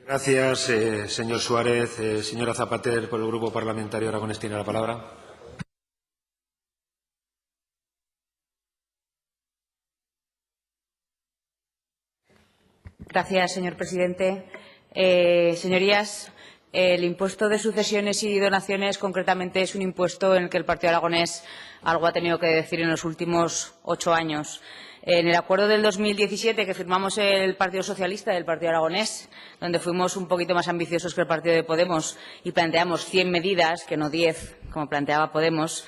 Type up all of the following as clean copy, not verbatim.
Gracias, señor Suárez. Señora Zapater, por el Grupo Parlamentario Aragonés, tiene la palabra. Gracias, señor presidente. Señorías, el impuesto de sucesiones y donaciones concretamente es un impuesto en el que el Partido Aragonés algo ha tenido que decir en los últimos 8 años. En el acuerdo del 2017 que firmamos el Partido Socialista y el Partido Aragonés, donde fuimos un poquito más ambiciosos que el Partido de Podemos y planteamos 100 medidas, que no 10, como planteaba Podemos,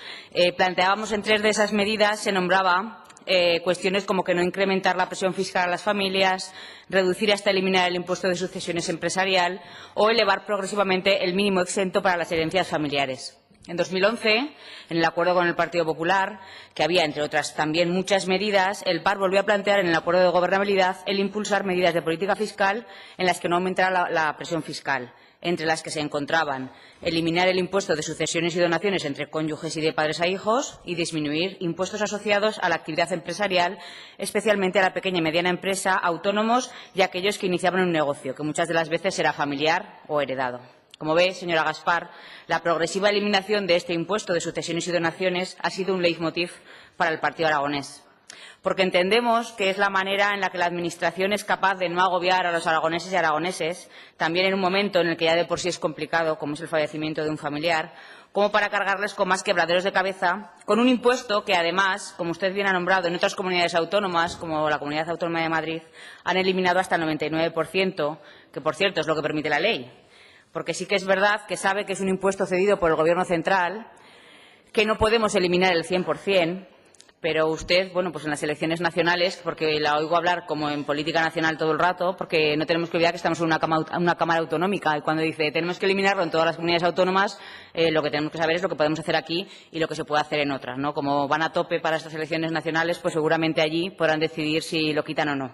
planteábamos en 3 de esas medidas, se nombraba cuestiones como que no incrementar la presión fiscal a las familias, reducir hasta eliminar el impuesto de sucesiones empresarial o elevar progresivamente el mínimo exento para las herencias familiares. En 2011, en el acuerdo con el Partido Popular, que había, entre otras, también muchas medidas, el PAR volvió a plantear en el acuerdo de gobernabilidad el impulsar medidas de política fiscal en las que no aumentara la presión fiscal, entre las que se encontraban eliminar el impuesto de sucesiones y donaciones entre cónyuges y de padres a hijos y disminuir impuestos asociados a la actividad empresarial, especialmente a la pequeña y mediana empresa, autónomos y a aquellos que iniciaban un negocio, que muchas de las veces era familiar o heredado. Como ve, señora Gaspar, la progresiva eliminación de este impuesto de sucesiones y donaciones ha sido un leitmotiv para el Partido Aragonés, porque entendemos que es la manera en la que la Administración es capaz de no agobiar a los aragoneses y aragoneses, también en un momento en el que ya de por sí es complicado, como es el fallecimiento de un familiar, como para cargarles con más quebraderos de cabeza, con un impuesto que, además, como usted bien ha nombrado, en otras comunidades autónomas, como la Comunidad Autónoma de Madrid, han eliminado hasta el 99%, que, por cierto, es lo que permite la ley. Porque sí que es verdad que sabe que es un impuesto cedido por el Gobierno central, que no podemos eliminar el 100%, pero usted, bueno, pues en las elecciones nacionales, porque la oigo hablar como en política nacional todo el rato, porque no tenemos que olvidar que estamos en una Cámara autonómica, y cuando dice tenemos que eliminarlo en todas las comunidades autónomas, lo que tenemos que saber es lo que podemos hacer aquí y lo que se puede hacer en otras, ¿no? Como van a tope para estas elecciones nacionales, pues seguramente allí podrán decidir si lo quitan o no.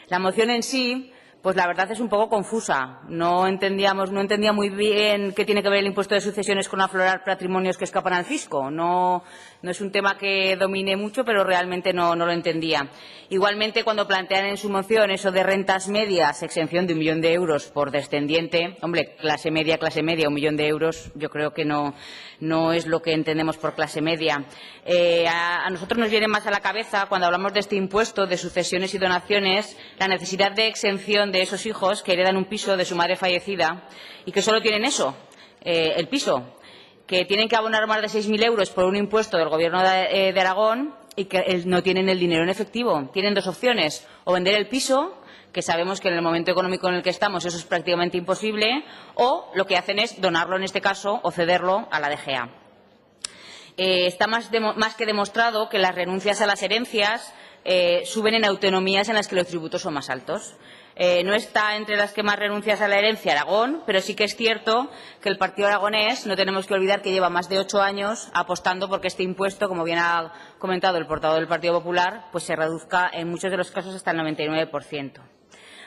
La moción en sí, pues la verdad es un poco confusa. No entendía muy bien qué tiene que ver el impuesto de sucesiones con aflorar patrimonios que escapan al fisco. No es un tema que domine mucho, pero realmente no lo entendía. Igualmente, cuando plantean en su moción eso de rentas medias, exención de 1 millón de euros por descendiente, hombre, clase media, 1 millón de euros, yo creo que no es lo que entendemos por clase media. A nosotros nos viene más a la cabeza, cuando hablamos de este impuesto de sucesiones y donaciones, la necesidad de exención de esos hijos que heredan un piso de su madre fallecida y que solo tienen eso, el piso, que tienen que abonar más de 6.000 euros por un impuesto del Gobierno de Aragón y que no tienen el dinero en efectivo. Tienen 2 opciones, o vender el piso, que sabemos que en el momento económico en el que estamos eso es prácticamente imposible, o lo que hacen es donarlo en este caso o cederlo a la DGA. Está más que demostrado que las renuncias a las herencias suben en autonomías en las que los tributos son más altos. No está entre las que más renuncias a la herencia Aragón, pero sí que es cierto que el Partido Aragonés, no tenemos que olvidar que lleva más de 8 años apostando por que este impuesto, como bien ha comentado el portavoz del Partido Popular, pues se reduzca en muchos de los casos hasta el 99%.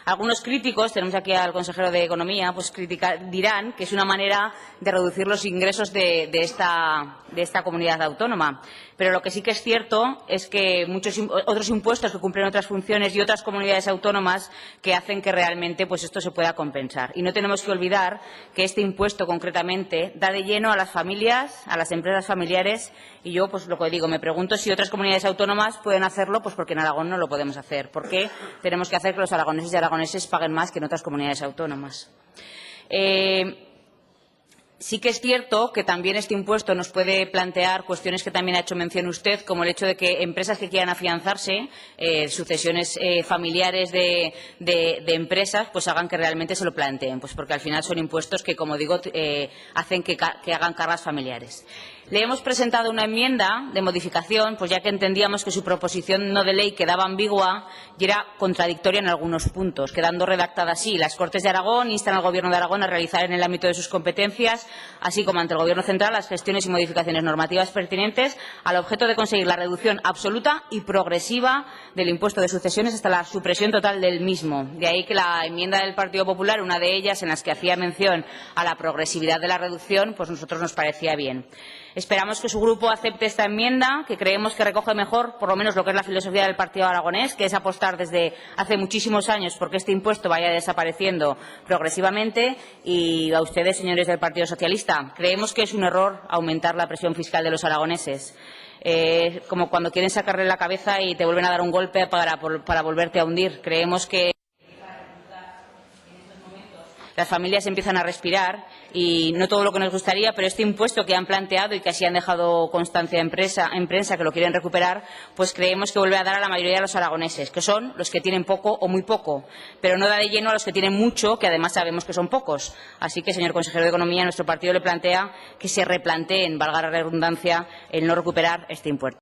Algunos críticos, tenemos aquí al consejero de Economía, pues dirán que es una manera de reducir los ingresos de esta comunidad autónoma. Pero lo que sí que es cierto es que muchos otros impuestos que cumplen otras funciones y otras comunidades autónomas que hacen que realmente pues esto se pueda compensar. Y no tenemos que olvidar que este impuesto concretamente da de lleno a las familias, a las empresas familiares, y yo pues lo que digo, me pregunto si otras comunidades autónomas pueden hacerlo, pues porque en Aragón no lo podemos hacer. ¿Por qué tenemos que hacer que los aragoneses y aragoneses paguen más que en otras comunidades autónomas? Sí que es cierto que también este impuesto nos puede plantear cuestiones que también ha hecho mención usted, como el hecho de que empresas que quieran afianzarse, sucesiones familiares de empresas, pues hagan que realmente se lo planteen, pues porque al final son impuestos que, como digo, hacen que hagan cargas familiares. Le hemos presentado una enmienda de modificación, pues ya que entendíamos que su proposición no de ley quedaba ambigua y era contradictoria en algunos puntos, quedando redactada así: las Cortes de Aragón instan al Gobierno de Aragón a realizar en el ámbito de sus competencias, así como ante el Gobierno central, las gestiones y modificaciones normativas pertinentes al objeto de conseguir la reducción absoluta y progresiva del impuesto de sucesiones hasta la supresión total del mismo. De ahí que la enmienda del Partido Popular, una de ellas en las que hacía mención a la progresividad de la reducción, pues a nosotros nos parecía bien. Esperamos que su grupo acepte esta enmienda, que creemos que recoge mejor, por lo menos, lo que es la filosofía del Partido Aragonés, que es apostar desde hace muchísimos años porque este impuesto vaya desapareciendo progresivamente. Y a ustedes, señores del Partido Socialista, creemos que es un error aumentar la presión fiscal de los aragoneses. Como cuando quieren sacarle la cabeza y te vuelven a dar un golpe para volverte a hundir. Creemos que las familias empiezan a respirar y no todo lo que nos gustaría, pero este impuesto que han planteado y que así han dejado constancia en prensa que lo quieren recuperar, pues creemos que vuelve a dar a la mayoría de los aragoneses, que son los que tienen poco o muy poco, pero no da de lleno a los que tienen mucho, que además sabemos que son pocos. Así que, señor consejero de Economía, nuestro partido le plantea que se replanteen, valga la redundancia, el no recuperar este impuesto.